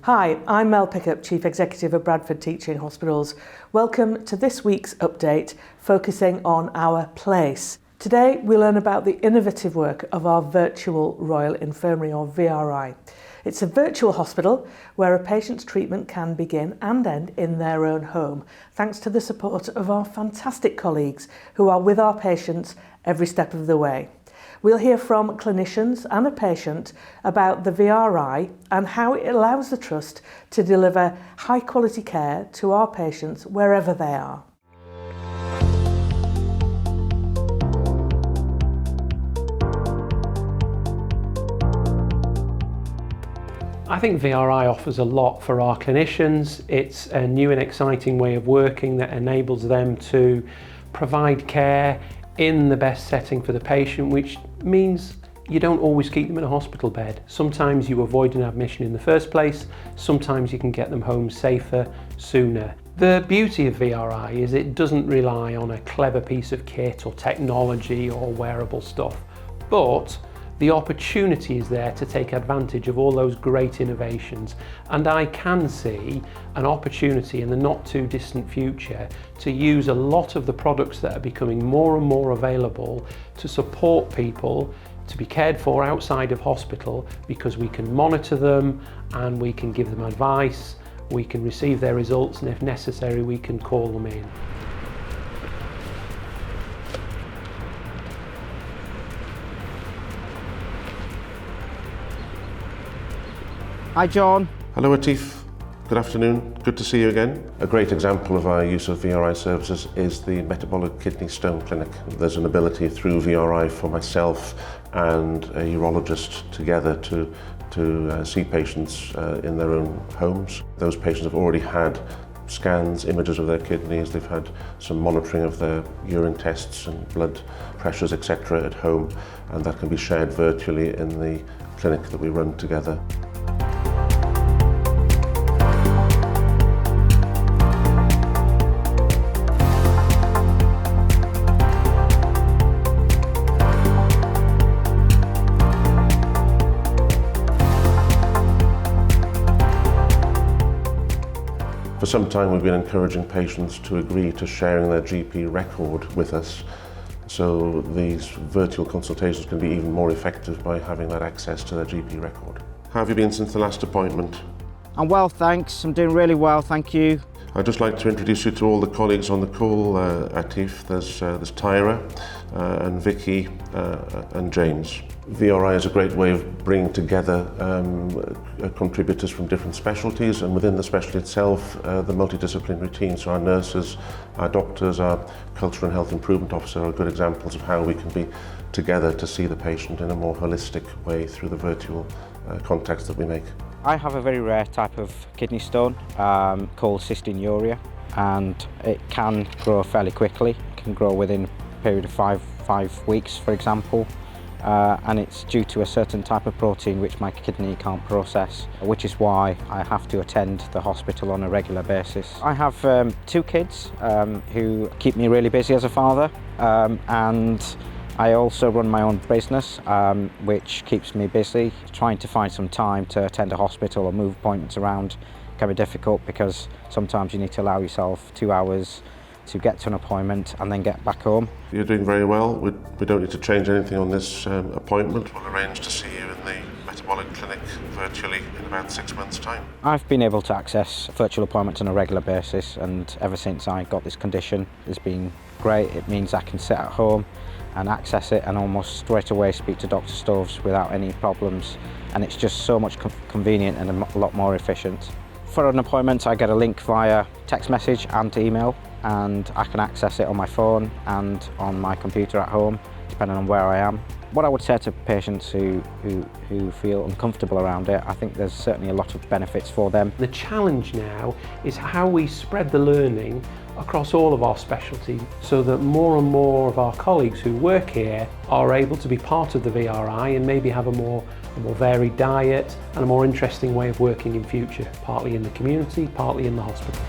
Hi, I'm Mel Pickup, Chief Executive of Bradford Teaching Hospitals. Welcome to this week's update, focusing on our place. Today we learn about the innovative work of our Virtual Royal Infirmary, or VRI. It's a virtual hospital where a patient's treatment can begin and end in their own home, thanks to the support of our fantastic colleagues who are with our patients every step of the way. We'll hear from clinicians and a patient about the VRI and how it allows the Trust to deliver high quality care to our patients wherever they are. I think VRI offers a lot for our clinicians. It's a new and exciting way of working that enables them to provide care in the best setting for the patient, which means you don't always keep them in a hospital bed. Sometimes you avoid an admission in the first place, sometimes you can get them home safer, sooner. The beauty of VRI is it doesn't rely on a clever piece of kit or technology or wearable stuff, but the opportunity is there to take advantage of all those great innovations, and I can see an opportunity in the not too distant future to use a lot of the products that are becoming more and more available to support people to be cared for outside of hospital, because we can monitor them and we can give them advice, we can receive their results, and if necessary we can call them in. Hi John. Hello Atif, good afternoon, good to see you again. A great example of our use of VRI services is the Metabolic Kidney Stone Clinic. There's an ability through VRI for myself and a urologist together to see patients in their own homes. Those patients have already had scans, images of their kidneys, they've had some monitoring of their urine tests and blood pressures, etc. at home, and that can be shared virtually in the clinic that we run together. For some time we've been encouraging patients to agree to sharing their GP record with us, so these virtual consultations can be even more effective by having that access to their GP record. How have you been since the last appointment? I'm well, thanks. I'm doing really well, thank you. I'd just like to introduce you to all the colleagues on the call, Atif. There's Tyra and Vicky and James. VRI is a great way of bringing together contributors from different specialties, and within the specialty itself, the multidisciplinary team. So our nurses, our doctors, our cultural and health improvement officer are good examples of how we can be together to see the patient in a more holistic way through the virtual contacts that we make. I have a very rare type of kidney stone called cystinuria, and it can grow fairly quickly. It can grow within a period of five weeks, for example. And it's due to a certain type of protein which my kidney can't process, which is why I have to attend the hospital on a regular basis. I have two kids who keep me really busy as a father, and I also run my own business, which keeps me busy. Trying to find some time to attend a hospital or move appointments around can be difficult, because sometimes you need to allow yourself 2 hours to get to an appointment and then get back home. You're doing very well. We don't need to change anything on this appointment. We'll arrange to see you in the metabolic clinic virtually in about 6 months' time. I've been able to access virtual appointments on a regular basis, and ever since I got this condition, it's been great. It means I can sit at home and access it and almost straight away speak to Dr. Stoves without any problems, and it's just so much convenient and a lot more efficient. For an appointment, I get a link via text message and email, and I can access it on my phone and on my computer at home, depending on where I am. What I would say to patients who feel uncomfortable around it, I think there's certainly a lot of benefits for them. The challenge now is how we spread the learning across all of our specialties, so that more and more of our colleagues who work here are able to be part of the VRI and maybe have a more varied diet and a more interesting way of working in future, partly in the community, partly in the hospital.